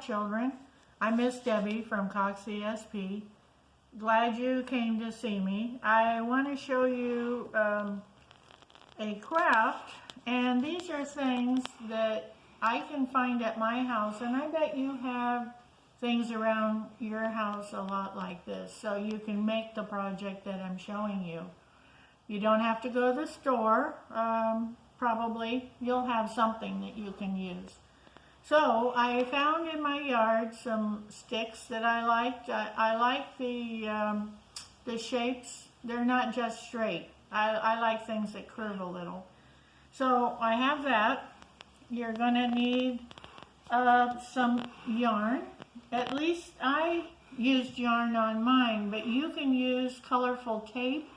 have children. I'm Miss Debbie from Cox CSP. Glad you came to see me. I want to show you a craft, and these are things that I can find at my house, and I bet you have things around your house a lot like this, so you can make the project that I'm showing you. You don't have to go to the store. Probably you'll have something that you can use. So I found in my yard some sticks that I liked. I like the shapes. They're not just straight. I like things that curve a little. So I have that. You're going to need some yarn. At least I used yarn on mine, but you can use colorful tape.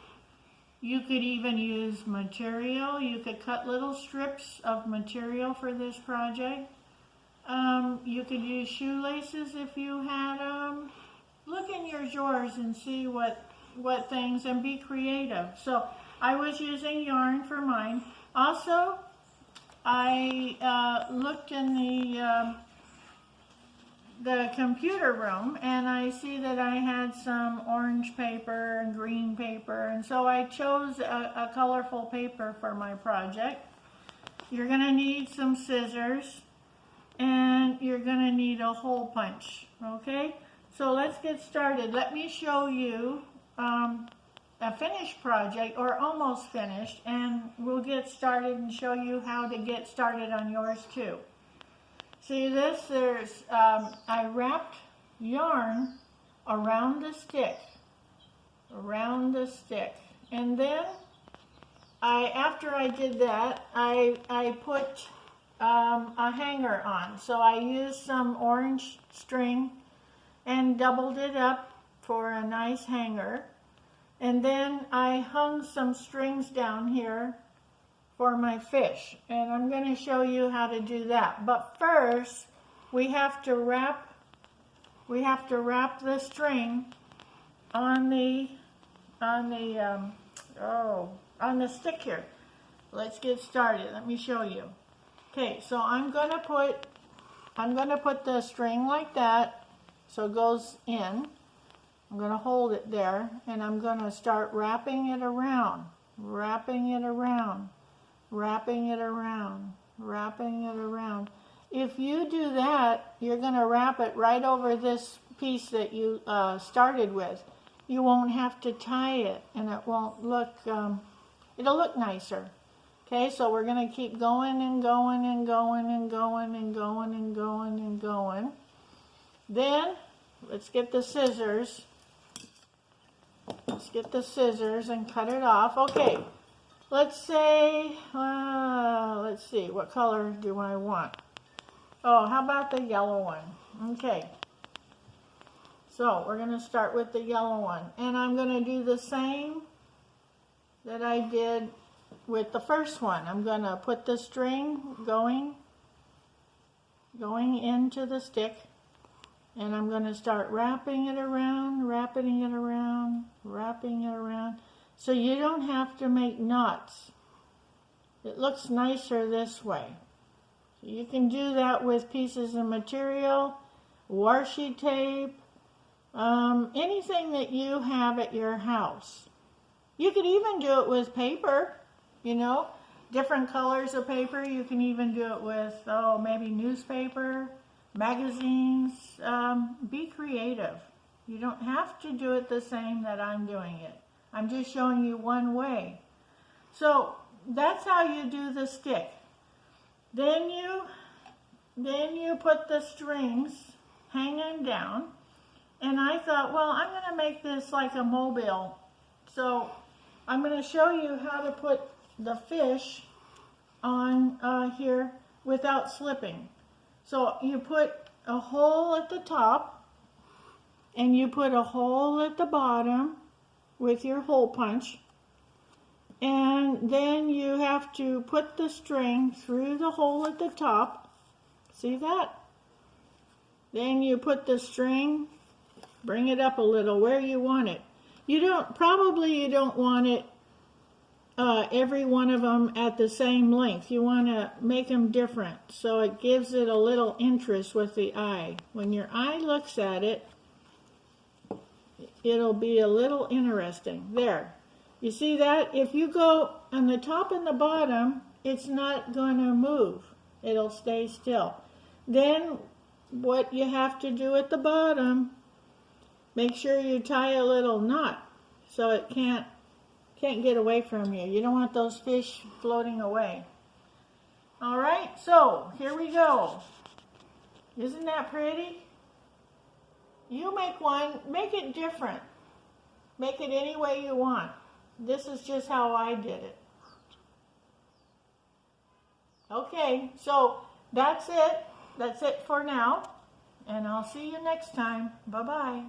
You could even use material. You could cut little strips of material for this project. You could use shoelaces if you had them. Look in your drawers and see what things, and be creative. So I was using yarn for mine. Also, I looked in the computer room, and I see that I had some orange paper and green paper, and so I chose a colorful paper for my project. You're going to need some scissors, and you're going to need a hole punch. Okay, so let's get started. Let me show you a finished project, or almost finished, and we'll get started and show you how to get started on yours too. See this? I wrapped yarn around the stick, and then after I did that, I put a hanger on. So I used some orange string and doubled it up for a nice hanger, and then I hung some strings down here for my fish, and I'm going to show you how to do that. But first, we have to wrap the string on the stick here. Let's get started. Let me show you. Okay, so I'm going to put the string like that, so it goes in. I'm going to hold it there, and I'm going to start wrapping it around, wrapping it around. If you do that, you're going to wrap it right over this piece that you started with. You won't have to tie it, and it won't look, it'll look nicer. Okay, so we're going to keep going and going and going and going and going and going and going. Then, let's get the scissors. And cut it off. Okay. Let's say, let's see, what color do I want? Oh, how about the yellow one? Okay. So we're going to start with the yellow one. And I'm going to do the same that I did with the first one. I'm going to put the string going into the stick. And I'm going to start wrapping it around, so you don't have to make knots. It looks nicer this way. So you can do that with pieces of material, washi tape, anything that you have at your house. You could even do it with paper, different colors of paper. You can even do it with, maybe newspaper, magazines. Be creative. You don't have to do it the same that I'm doing it. I'm just showing you one way. So that's how you do the stick. Then you put the strings hanging down, and I thought, well, I'm going to make this like a mobile. So I'm going to show you how to put the fish on here without slipping. So you put a hole at the top, and you put a hole at the bottom with your hole punch, and then you have to put the string through the hole at the top. See that? Then you put the string, bring it up a little where you want it. You don't want it every one of them at the same length. You want to make them different so it gives it a little interest with the eye. When your eye looks at it, it'll be a little interesting. There. You see that? If you go on the top and the bottom, it's not going to move. It'll stay still. Then what you have to do at the bottom, make sure you tie a little knot so it can't get away from you. You don't want those fish floating away. All right, so here we go. Isn't that pretty? You make one, make it different. Make it any way you want. This is just how I did it. Okay, so that's it. That's it for now. And I'll see you next time. Bye-bye.